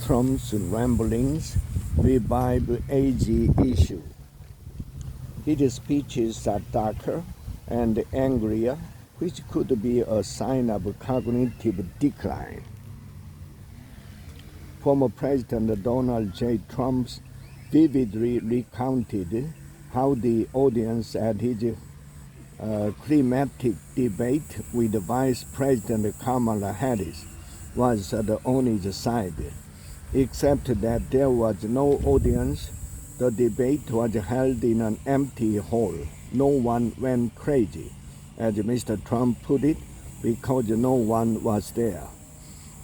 Trump's ramblings revive age issue. His speeches are darker and angrier, which could be a sign of cognitive decline. Former President Donald J. Trump vividly recounted how the audience at his climatic debate with Vice President Kamala Harris was on his side, except that there was no audience. The debate was held in an empty hall. No one went crazy, as Mr. Trump put it, because no one was there.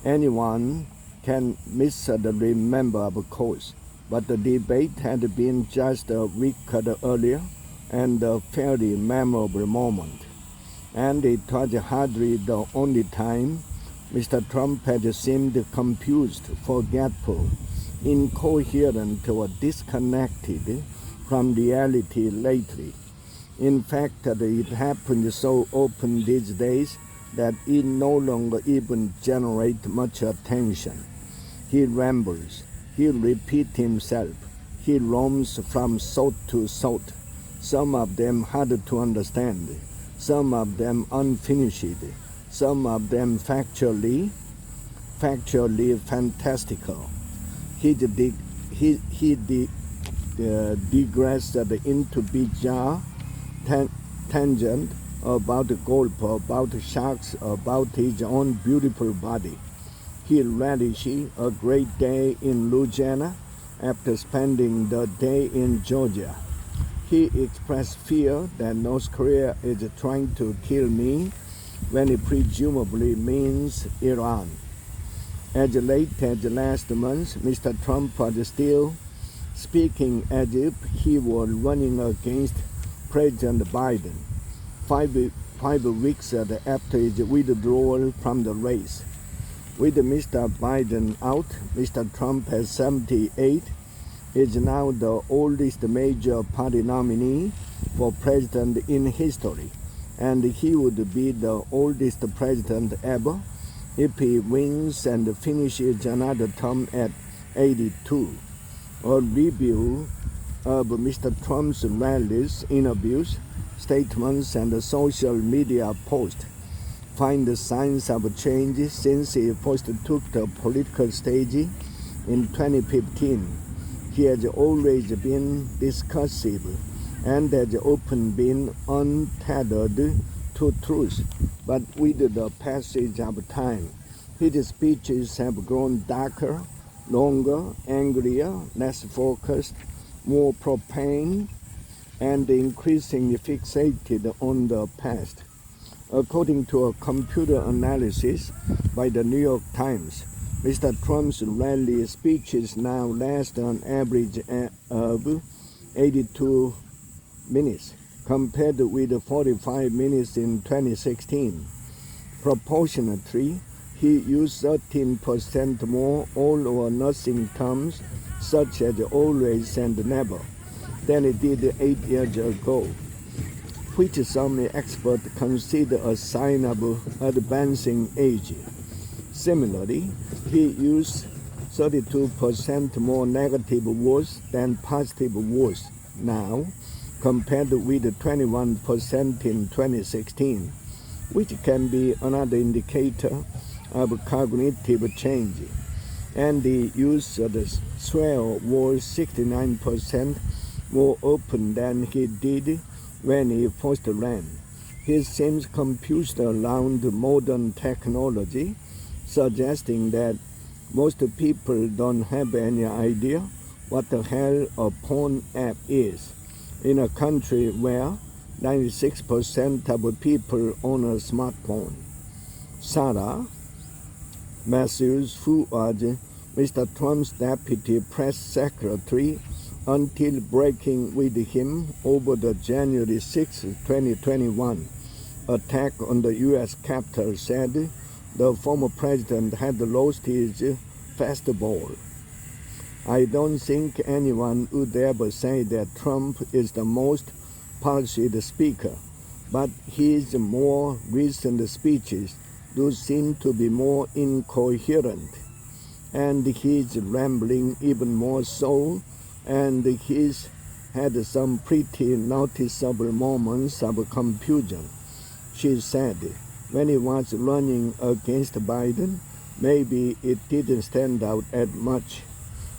Anyone can misremember, of course, but the debate had been just a week earlier and a fairly memorable moment. And it was hardly the only time Mr. Trump had seemed confused, forgetful, incoherent, or disconnected from reality lately. In fact, it happened so often these days that it no longer even generates much attention. He rambles, he repeats himself, he roams from thought to thought, some of them hard to understand, some of them unfinished, some of them factually fantastical. He digressed into bizarre tangent about golf, about sharks, about his own beautiful body. He relished a great day in Louisiana after spending the day in Georgia. He expressed fear that North Korea is trying to kill me, when it presumably means Iran. As late as last month, Mr. Trump was still speaking as if he were running against President Biden, five weeks after his withdrawal from the race. With Mr. Biden out, Mr. Trump, at 78, is now the oldest major party nominee for president in history, and he would be the oldest president ever if he wins and finishes another term at 82. A review of Mr. Trump's rallies, interviews, statements, and social media posts find signs of change since he first took the political stage in 2015. He has always been discursive and has often been untethered to truth, but with the passage of time, his speeches have grown darker, longer, angrier, less focused, more profane, and increasingly fixated on the past. According to a computer analysis by the New York Times, Mr. Trump's rally speeches now last an average of 82 minutes, compared with 45 minutes in 2016. Proportionately, he used 13% more all or nothing terms, such as always and never, than he did 8 years ago, which some experts consider a sign of advancing age. Similarly, he used 32% more negative words than positive words now, compared with 21% in 2016, which can be another indicator of cognitive change. And the use of the swear was 69% more open than he did when he first ran. He seems confused around modern technology, suggesting that most people don't have any idea what the hell a porn app is, in a country where 96% of people own a smartphone. Sarah Matthews, who was Mr. Trump's deputy press secretary until breaking with him over the January 6, 2021 attack on the U.S. Capitol, said the former president had lost his fastball. I don't think anyone would ever say that Trump is the most polished speaker, but his more recent speeches do seem to be more incoherent. and his rambling even more so, and he's had some pretty noticeable moments of confusion. She said, when he was running against Biden, maybe it didn't stand out as much.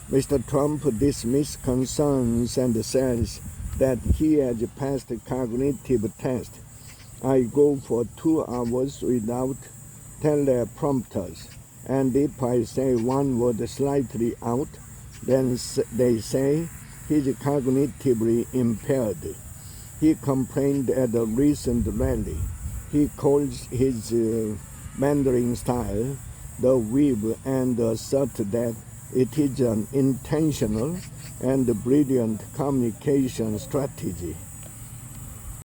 Mr. Trump dismissed concerns and says that he has passed cognitive test. I go for 2 hours without teleprompters, and if I say one word slightly out, then they say he's cognitively impaired. He complained at a recent rally. He calls his Mandarin style the weave and asserts that it is an intentional and brilliant communication strategy.